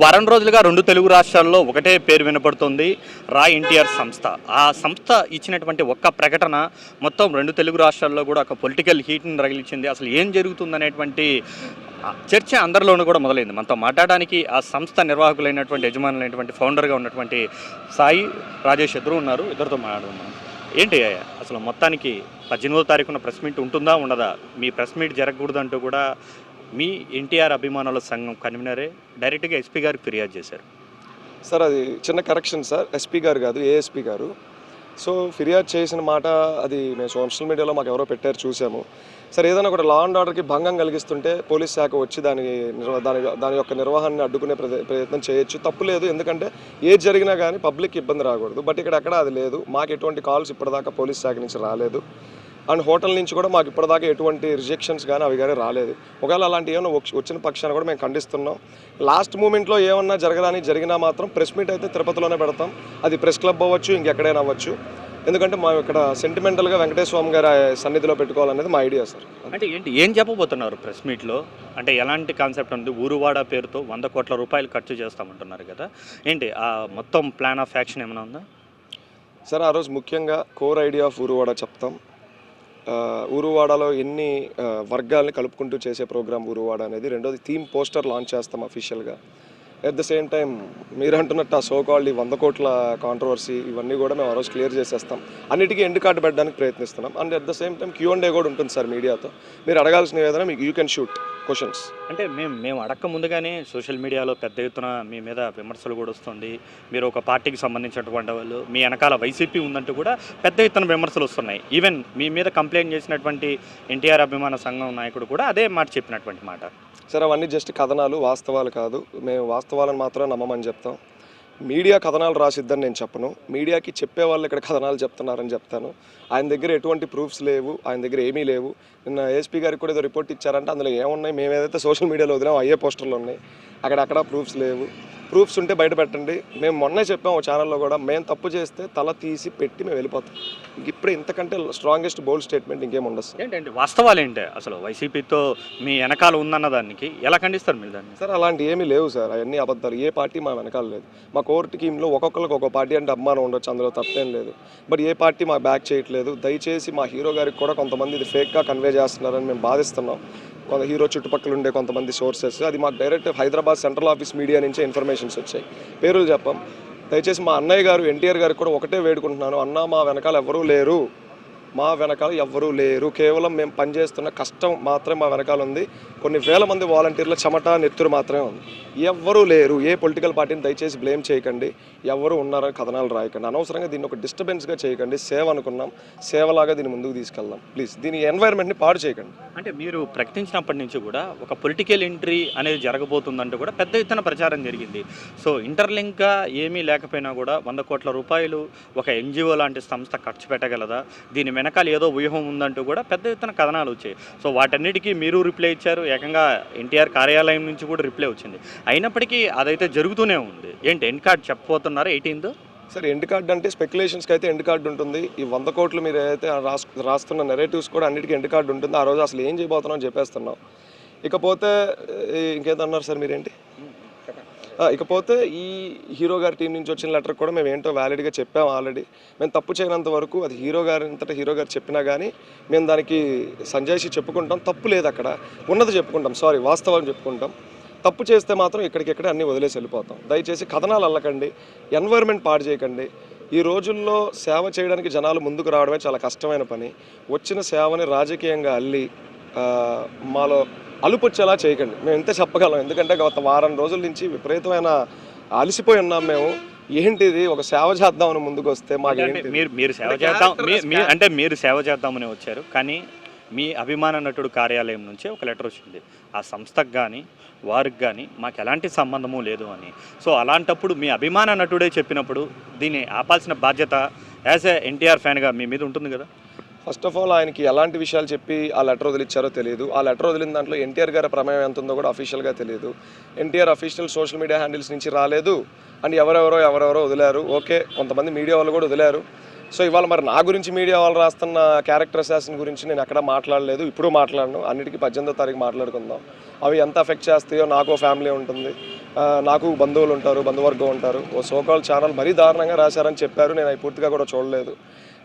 వారం రోజులుగా రెండు తెలుగు రాష్ట్రాల్లో ఒకటే పేరు వినపడుతుంది, రా ఎన్టీఆర్ సంస్థ. ఆ సంస్థ ఇచ్చినటువంటి ఒక్క ప్రకటన మొత్తం రెండు తెలుగు రాష్ట్రాల్లో కూడా ఒక పొలిటికల్ హీట్ని రగిలించింది. అసలు ఏం జరుగుతుందనేటువంటి చర్చ అందరిలోనూ కూడా మొదలైంది. మనతో మాట్లాడడానికి ఆ సంస్థ నిర్వాహకులైనటువంటి యజమానులైనటువంటి ఫౌండర్గా ఉన్నటువంటి సాయి రాజేష్ ఎదురు ఉన్నారు. ఇద్దరితో మాట్లాడుతున్నాం. ఏంటి అసలు మొత్తానికి 18వ తారీఖున ప్రెస్ మీట్ ఉంటుందా ఉండదా? మీ ప్రెస్ మీట్ జరగకూడదంటూ కూడా మీ ఎన్టీఆర్ అభిమానుల సంఘం కన్వీనరే డైరెక్ట్గా ఎస్పీ గారికి ఫిర్యాదు చేశారు. సార్ అది చిన్న కరెక్షన్ సార్, ఎస్పీ గారు కాదు, ఏఎస్పీ గారు. సో ఫిర్యాదు చేసిన మాట అది మేము సోషల్ మీడియాలో మాకు ఎవరో పెట్టారు, చూసాము. సార్ ఏదైనా ఒకటి లా అండ్ ఆర్డర్కి భంగం కలిగిస్తుంటే పోలీస్ శాఖ వచ్చి దాని యొక్క నిర్వహణని అడ్డుకునే ప్రయత్నం చేయొచ్చు, తప్పు లేదు. ఎందుకంటే ఏది జరిగినా కానీ పబ్లిక్ ఇబ్బంది రాకూడదు. బట్ ఇక్కడ అది లేదు. మాకు ఎటువంటి కాల్స్ ఇప్పటిదాకా పోలీస్ శాఖ నుంచి రాలేదు. అండ్ హోటల్ నుంచి కూడా మాకు ఇప్పటిదాకా ఎటువంటి రిజెక్షన్స్ కానీ అవి కానీ రాలేదు. ఒకవేళ అలాంటి ఏమైనా వచ్చిన పక్షాన్ని కూడా మేము ఖండిస్తున్నాం. లాస్ట్ మూమెంట్లో ఏమన్నా జరిగినా మాత్రం ప్రెస్ మీట్ అయితే తిరుపతిలోనే పెడతాం. అది ప్రెస్ క్లబ్ అవ్వచ్చు, ఇంకెక్కడైనా అవ్వచ్చు. ఎందుకంటే మా ఇక్కడ సెంటిమెంటల్గా వెంకటేశ్వర స్వామి గారి సన్నిధిలో పెట్టుకోవాలనేది మా ఐడియా సార్. అంటే ఏంటి ఏం చెప్పబోతున్నారు ప్రెస్ మీట్లో? అంటే ఎలాంటి కాన్సెప్ట్ ఉంది? ఊరువాడ పేరుతో 100 కోట్ల రూపాయలు ఖర్చు చేస్తామంటున్నారు కదా, ఏంటి ఆ మొత్తం ప్లాన్ ఆఫ్ యాక్షన్ ఏమైనా ఉందా సార్? ఆ రోజు ముఖ్యంగా కోర్ ఐడియా ఆఫ్ ఊరువాడ చెప్తాం. ఊరువాడలో ఎన్ని వర్గాల్ని కలుపుకుంటూ చేసే ప్రోగ్రామ్ ఊరువాడ అనేది. రెండోది థీమ్ పోస్టర్ లాంచ్ చేస్తాం అఫీషియల్గా. ఎట్ ద సేమ్ టైం మీరు అంటున్నట్టు ఆ సోకాల్డ్ 100 కోట్ల కాంట్రవర్సీ ఇవన్నీ కూడా మేము ఆ రోజు క్లియర్ చేసేస్తాం. అన్నిటికీ ఎండ్ కార్డు పెట్టడానికి ప్రయత్నిస్తున్నాం. And at the same time Q&A కూడా ఉంటుంది సార్ మీడియాతో. మీరు అడగాల్సిన ఏదైనా మీకు యూ కెన్ షూట్ క్వశ్చన్స్. అంటే మేము అడక్క ముందుగానే సోషల్ మీడియాలో పెద్ద ఎత్తున మీ మీద విమర్శలు కూడా వస్తుంది. మీరు ఒక పార్టీకి సంబంధించినటువంటి వాళ్ళు, మీ వెనకాల వైసీపీ ఉందంటూ కూడా పెద్ద ఎత్తున విమర్శలు వస్తున్నాయి. ఈవెన్ మీ మీద కంప్లైంట్ చేసినటువంటి ఎన్టీఆర్ అభిమాన సంఘం నాయకుడు కూడా అదే మాట చెప్పినటువంటి మాట. సార్ అవన్నీ జస్ట్ కథనాలు, వాస్తవాలు కాదు. మేము వాస్తవాలను మాత్రం నమ్మమని చెప్తాం. మీడియా కథనాలు రాసిద్దని నేను చెప్పను. మీడియాకి చెప్పే వాళ్ళు ఇక్కడ కథనాలు చెప్తున్నారని చెప్తాను. ఆయన దగ్గర ఎటువంటి ప్రూఫ్స్ లేవు, ఆయన దగ్గర ఏమీ లేవు. నిన్న ఏఎస్పీ గారికి కూడా ఏదో రిపోర్ట్ ఇచ్చారంటే అందులో ఏమున్నాయి? మేము ఏదైతే సోషల్ మీడియాలో వదిలాం అయ్యే పోస్టర్లు ఉన్నాయి. అక్కడ ప్రూఫ్స్ లేవు. ప్రూఫ్స్ ఉంటే బయట పెట్టండి. మేము మొన్నే చెప్పాం ఓ ఛానల్లో కూడా, మేము తప్పు చేస్తే తల తీసి పెట్టి మేము వెళ్ళిపోతాం. ఇప్పుడు ఇంతకంటే స్ట్రాంగెస్ట్ బోల్డ్ స్టేట్మెంట్ ఇంకేం ఉండదు. ఏంటంటే వాస్తవాలు ఏంటి? అసలు వైసీపీతో మీ వెనకాల ఉందన్న దానికి ఎలా ఖండిస్తారు మీరు దాన్ని? సార్ అలాంటి ఏమీ లేవు సార్, అవన్నీ అబద్ధాలు. ఏ పార్టీ మా వెనకాల లేదు. మా కోర్ టీంలో ఒక్కొక్కరికి ఒక పార్టీ అంటే అభిమానం ఉండొచ్చు, అందులో తప్పేం లేదు. బట్ ఏ పార్టీ మా బ్యాక్ చేయట్లేదు. దయచేసి మా హీరో గారికి కూడా కొంతమంది ఇది ఫేక్గా కన్వే చేస్తున్నారని మేము బాధిస్తున్నాం. కొంత హీరో చుట్టుపక్కల ఉండే కొంతమంది సోర్సెస్, అది మాకు direct Hyderabad central office media నుంచే ఇన్ఫర్మేషన్స్ వచ్చాయి. పేర్లు చెప్పాం. దయచేసి మా అన్నయ్య గారు ఎన్టీఆర్ గారికి కూడా ఒకటే వేడుకుంటున్నాను, అన్న మా వెనకాల ఎవరూ లేరు, మా వెనకాల ఎవ్వరూ లేరు. కేవలం మేము పనిచేస్తున్న కష్టం మాత్రమే మా వెనకాల ఉంది. కొన్ని వేల మంది వాలంటీర్ల చెమట నెత్తురు మాత్రమే ఉంది. ఎవ్వరూ లేరు. ఏ పొలిటికల్ పార్టీని దయచేసి బ్లేమ్ చేయకండి. ఎవరు ఉన్నారని కథనాలు రాయకండి. అనవసరంగా దీన్ని ఒక డిస్టర్బెన్స్గా చేయకండి. సేవ అనుకున్నాం, సేవలాగా దీన్ని ముందుకు తీసుకెళ్దాం. ప్లీజ్ దీని ఎన్వైర్న్మెంట్ని పాడు చేయకండి. అంటే మీరు ప్రకటించినప్పటి నుంచి కూడా ఒక పొలిటికల్ ఎంట్రీ అనేది జరగబోతుందంటూ కూడా పెద్ద ఎత్తున ప్రచారం జరిగింది. సో ఇంటర్లింక్గా ఏమీ లేకపోయినా కూడా 100 కోట్ల రూపాయలు ఒక NGO లాంటి సంస్థ ఖర్చు పెట్టగలదా, దీని వెనకాల ఏదో వ్యూహం ఉందంటూ కూడా పెద్ద ఎత్తున కథనాలు వచ్చాయి. సో వాటన్నిటికీ మీరు రిప్లై ఇచ్చారు. ఏకంగా ఎన్టీఆర్ కార్యాలయం నుంచి కూడా రిప్లై వచ్చింది. అయినప్పటికీ అదైతే జరుగుతూనే ఉంది. ఏంటి ఎండ్ కార్డ్ చెప్పబోతున్నారు 18th? సార్ ఎండ్ కార్డ్ అంటే స్పెక్యులేషన్స్కి అయితే ఎండ్ కార్డు ఉంటుంది. ఈ 100 కోట్లు మీరు ఏదైతే రాస్తున్న నెరేటివ్స్ కూడా అన్నిటికీ ఎండ్ కార్డు ఉంటుంది. ఆ రోజు అసలు ఏం చేయబోతున్నాం చెప్పేస్తున్నాం. ఇకపోతే ఇంకేదన్నారు సార్ మీరేంటి? ఇకపోతే ఈ హీరో గారి టీం నుంచి వచ్చిన లెటర్ కూడా మేము ఏంటో వ్యాలిడ్గా చెప్పాము ఆల్రెడీ. మేము తప్పు చేయనంత వరకు అది హీరో గారు చెప్పినా కానీ మేము దానికి సంజాయిషి చెప్పుకుంటాం. తప్పు లేదు, అక్కడ ఉన్నది చెప్పుకుంటాం. వాస్తవాలు చెప్పుకుంటాం. తప్పు చేస్తే మాత్రం ఇక్కడికిక్కడే అన్నీ వదిలేసి వెళ్ళిపోతాం. దయచేసి కథనాలు అల్లకండి, ఎన్వైర్న్మెంట్ పాడు చేయకండి. ఈ రోజుల్లో సేవ చేయడానికి జనాలు ముందుకు రావడమే చాలా కష్టమైన పని. వచ్చిన సేవని రాజకీయంగా అల్లి మాలో అలుపొచ్చేలా చేయకండి. మేము ఇంతే చెప్పగలం. ఎందుకంటే గత వారం రోజుల నుంచి విపరీతమైన అలసిపోయి ఉన్నాం మేము. ఏంటిది ఒక సేవ చేద్దామని ముందుకు వస్తే మీరు సేవ చేద్దాం అంటే మీరు సేవ చేద్దామని వచ్చారు. కానీ మీ అభిమాన నటుడు కార్యాలయం నుంచే ఒక లెటర్ వచ్చింది, ఆ సంస్థకు కానీ వారికి కానీ మాకు ఎలాంటి సంబంధము లేదు అని. సో అలాంటప్పుడు మీ అభిమాన నటుడే చెప్పినప్పుడు దీన్ని ఆపాల్సిన బాధ్యత యాజ్ ఏ ఎన్టీఆర్ ఫ్యాన్గా మీ మీద ఉంటుంది కదా. ఫస్ట్ ఆఫ్ ఆల్ ఆయనకి ఎలాంటి విషయాలు చెప్పి ఆ లెటర్ వదిలిచ్చారో తెలియదు. ఆ లెటర్ వదిలిన దాంట్లో ఎన్టీఆర్ గారి ప్రమేయం ఎంత ఉందో కూడా అఫీషియల్గా తెలియదు. NTR official social media handles నుంచి రాలేదు అండ్ ఎవరెవరో వదిలారు. ఓకే, కొంతమంది మీడియా వాళ్ళు కూడా వదిలారు. సో ఇవాళ మరి నా గురించి మీడియా వాళ్ళు రాస్తున్న క్యారెక్టర్ అసాసిన్ గురించి నేను ఎక్కడ మాట్లాడలేదు, ఇప్పుడు మాట్లాడను. అన్నిటికీ 18వ తారీఖు మాట్లాడుకుందాం. అవి ఎంత ఎఫెక్ట్ చేస్తాయో నాకు ఫ్యామిలీ ఉంటుంది. నాకు బంధువులు ఉంటారు, బంధువర్గం ఉంటారు. ఓ సోకాల్ ఛానల్ మరీ దారుణంగా రాశారని చెప్పారు. నేను అవి పూర్తిగా కూడా చూడలేదు.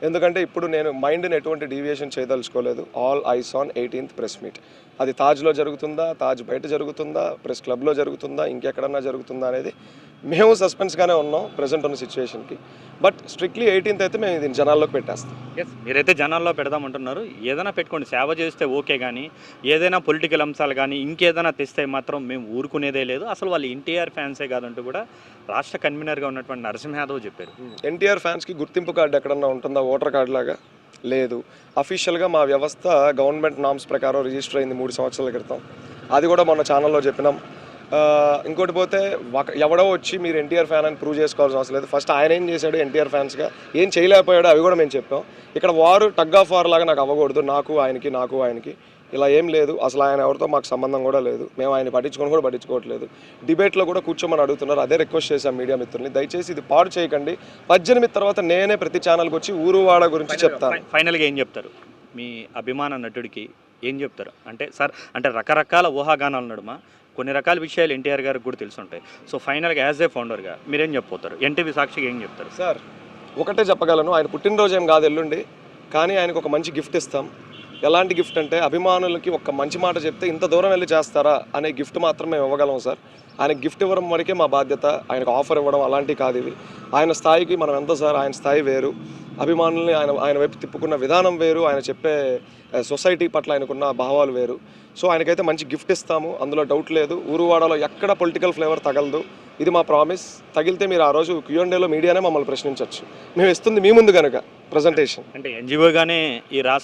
ఎందుకంటే ఇప్పుడు నేను మైండ్ని ఎటువంటి డీవియేషన్ చేయదలుచుకోలేదు. All eyes on 18th press meet. అది తాజ్లో జరుగుతుందా, తాజ్ బయట జరుగుతుందా, ప్రెస్ క్లబ్లో జరుగుతుందా, ఇంకెక్కడన్నా జరుగుతుందా అనేది మేము సస్పెన్స్గానే ఉన్నాం ప్రజెంట్ ఉన్న సిచ్యువేషన్కి. బట్ స్ట్రిక్ట్లీ 18th అయితే మేము దీన్ని జనాల్లోకి పెట్టేస్తాం. ఎస్, మీరైతే జనాల్లో పెడదామంటున్నారు. ఏదైనా పెట్టుకోండి, సేవ చేస్తే ఓకే, కానీ ఏదైనా పొలిటికల్ అంశాలు కానీ ఇంకేదైనా తెస్తే మాత్రం మేము ఊరుకునేదే లేదు. అసలు వాళ్ళు ఎన్టీఆర్ ఫ్యాన్సే కాదంటూ కూడా రాష్ట్ర కన్వీనర్గా ఉన్నటువంటి నరసింహ యాదవ్ చెప్పారు. ఎన్టీఆర్ ఫ్యాన్స్కి గుర్తింపు కార్డు ఎక్కడన్నా ఉంటుందా, ఓటర్ కార్డు లాగా? లేదు. అఫీషియల్గా మా వ్యవస్థ గవర్నమెంట్ నామ్స్ ప్రకారం రిజిస్టర్ అయింది 3 సంవత్సరాల క్రితం. అది కూడా మొన్న ఛానల్లో చెప్పినాం. ఇంకోటి పోతే ఎవడో వచ్చి మీరు ఎన్టీఆర్ ఫ్యాన్ అని ప్రూవ్ చేసుకోవాల్సిన అవసరం లేదు. ఫస్ట్ ఆయన ఏం చేశాడు ఎన్టీఆర్ ఫ్యాన్స్గా, ఏం చేయలేకపోయాడు, అవి కూడా మేము చెప్పాం. ఇక్కడ వారు టగ్ ఆఫ్ వార్ లాగా నాకు అవ్వకూడదు, నాకు ఆయనకి ఇలా ఏం లేదు. అసలు ఆయన ఎవరితో మాకు సంబంధం కూడా లేదు. మేము ఆయన పట్టించుకోవట్లేదు. డిబేట్లో కూడా కూర్చోమని అడుగుతున్నారు. అదే రిక్వెస్ట్ చేశాం మీడియా మిత్రుల్ని, దయచేసి ఇది పాడు చేయకండి. 18 తర్వాత నేనే ప్రతి ఛానల్కి వచ్చి ఊరువాడ గురించి చెప్తాను. ఫైనల్గా ఏం చెప్తారు మీ అభిమాన నటుడికి? ఏం చెప్తారు అంటే సార్, అంటే రకరకాల ఊహాగానాలు నడుమ కొన్ని రకాల విషయాలు ఎన్టీఆర్ గారికి కూడా తెలిసి ఉంటాయి. సో ఫైనల్గా యాజ్ ఏ ఫౌండర్గా మీరేం చెప్పిపోతారు? ఎన్టీవీ సాక్షిగా ఏం చెప్తారు? సార్ ఒకటే చెప్పగలను, ఆయన పుట్టినరోజు ఏం కాదు ఎల్లుండి, కానీ ఆయనకు ఒక మంచి గిఫ్ట్ ఇస్తాం. ఎలాంటి గిఫ్ట్ అంటే అభిమానులకి ఒక మంచి మాట చెప్తే ఇంత దూరం వెళ్ళి చేస్తారా అనే గిఫ్ట్ మాత్రం మేము ఇవ్వగలం సార్. ఆయనకు గిఫ్ట్ ఇవ్వడం వరకే మా బాధ్యత, ఆయనకు ఆఫర్ ఇవ్వడం అలాంటివి కాదు ఇవి. ఆయన స్థాయికి మనం ఎంత సార్, ఆయన స్థాయి వేరు, అభిమానుల్ని ఆయన వైపు తిప్పుకున్న విధానం వేరు, ఆయన చెప్పే సొసైటీ పట్ల ఆయనకున్న భావాలు వేరు. సో ఆయనకైతే మంచి గిఫ్ట్ ఇస్తాము, అందులో డౌట్ లేదు. ఊరువాడలో ఎక్కడ పొలిటికల్ ఫ్లేవర్ తగలదు, ఇది మా ప్రామిస్. తగిలితే మీరు ఆ రోజు Q&Aలో మీడియానే మమ్మల్ని ప్రశ్నించవచ్చు. మేము ఇస్తుంది మీ ముందు కనుక ప్రజెంటేషన్. అంటే ఎన్జిఓగానే ఈ రా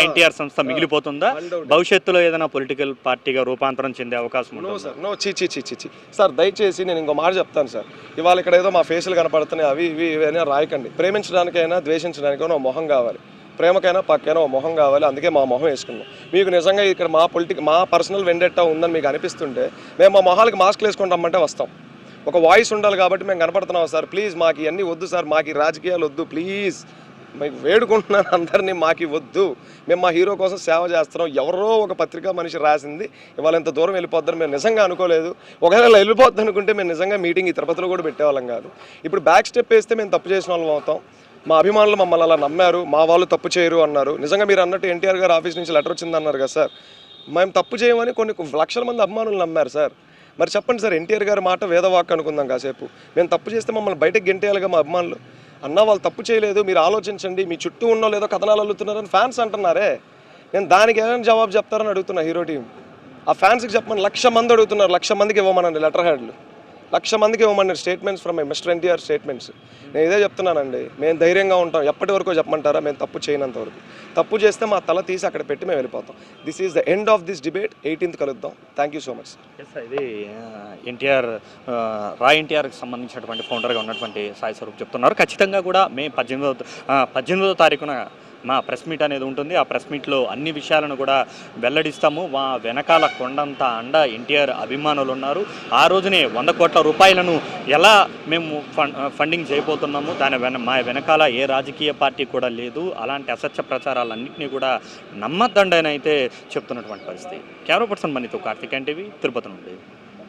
ఎన్టీఆర్ సంస్థ మిగిలిపోతుందా? భవిష్యత్తులో ఏదైనా పొలిటికల్ పార్టీగా రూపాంతరం చెందే అవకాశం ఉందా? సార్ నో, చీ సార్, దయచేసి నేను ఇంకో మాట చెప్తాను సార్. ఇవాళ ఇక్కడ ఏదో మా ఫేసులు కనపడుతున్నాయి, అవి ఇవి ఇవైనా రాయకండి. ప్రేమించడానికైనా ద్వేషించడానికైనా మొహం కావాలి, ప్రేమకైనా పక్కైనా ఓ మొహం కావాలి. అందుకే మా మొహం వేసుకున్నాం. మీకు నిజంగా ఇక్కడ మా పర్సనల్ వెండెట్టా ఉందని మీకు అనిపిస్తుంటే మేము మా మొహాలకి మాస్క్లు వేసుకొని రమ్మంటే వస్తాం. ఒక వాయిస్ ఉండాలి కాబట్టి మేము కనపడుతున్నాం సార్. ప్లీజ్ మాకు ఇవన్నీ వద్దు సార్, మాకు రాజకీయాలు వద్దు ప్లీజ్, మీకు వేడుకుంటున్నాను అందరినీ, మాకు వద్దు. మేము మా హీరో కోసం సేవ చేస్తున్నాం. ఎవరో ఒక పత్రికా మనిషి రాసింది ఇవాళ ఇంత దూరం వెళ్ళిపోద్దని మేము నిజంగా అనుకోలేదు. ఒకవేళ వెళ్ళిపోద్ది అనుకుంటే మేము నిజంగా మీటింగ్ ఈ తిరుపతిలో కూడా పెట్టేవాళ్ళం కాదు. ఇప్పుడు బ్యాక్ స్టెప్ వేస్తే మేము తప్పు చేసిన వాళ్ళం అవుతాం. మా అభిమానులు మమ్మల్ని అలా నమ్మారు, మా వాళ్ళు తప్పు చేయరు అన్నారు. నిజంగా మీరు అన్నట్టు ఎన్టీఆర్ గారు ఆఫీస్ నుంచి లెటర్ వచ్చింది అన్నారు కదా సార్, మేము తప్పు చేయమని కొన్ని లక్షల మంది అభిమానులు నమ్మారు సార్. మరి చెప్పండి సార్, ఎన్టీఆర్ గారి మాట వేదవాక్ అనుకుందాం కాసేపు. మేము తప్పు చేస్తే మమ్మల్ని బయటకు గెంటేయాలిగా మా అభిమానులు. అన్న వాళ్ళు తప్పు చేయలేదు, మీరు ఆలోచించండి, మీ చుట్టూ ఉన్నో లేదో కథనాలు అల్లుతున్నారని ఫ్యాన్స్ అంటున్నారే. నేను దానికి ఏమైనా జవాబు చెప్తారని అడుగుతున్నా హీరో టీం. ఆ ఫ్యాన్స్కి చెప్పమని 1,00,000 మంది అడుగుతున్నారు. 1,00,000 మందికి ఇవ్వమనండి లెటర్ హెడ్లు, 1,00,000 మందికి ఇవ్వమన్నారు statements from mister NTR statements. నేను ఇదే చెప్తున్నానండి, మేము ధైర్యంగా ఉంటాం. ఎప్పటి వరకు చెప్పమంటారా? మేము తప్పు చేయనంత వరకు. తప్పు చేస్తే మా తల తీసి అక్కడ పెట్టి మేము వెళ్ళిపోతాం. This is the end of this debate. 18th కలుద్దాం. Thank you so much. ఇది రా ఎన్టీఆర్కి సంబంధించినటువంటి ఫౌండర్గా ఉన్నటువంటి సాయి స్వరూప్ చెప్తున్నారు. ఖచ్చితంగా కూడా మే 18వ తారీఖున మా ప్రెస్ మీట్ అనేది ఉంటుంది. ఆ ప్రెస్ మీట్లో అన్ని విషయాలను కూడా వెల్లడిస్తాము. మా వెనకాల కొండంత అండ ఎన్టీఆర్ అభిమానులు ఉన్నారు. ఆ రోజునే 100 కోట్ల రూపాయలను ఎలా మేము ఫండింగ్ చేయబోతున్నాము, మా వెనకాల ఏ రాజకీయ పార్టీ కూడా లేదు. అలాంటి అసత్య ప్రచారాలన్నింటినీ కూడా నమ్మద్దండి అని అయితే చెప్తున్నటువంటి పరిస్థితి. కెమెరా పర్సన్ మనీతో కార్తిక్, ఎన్టీవీ, తిరుపతి నుండి.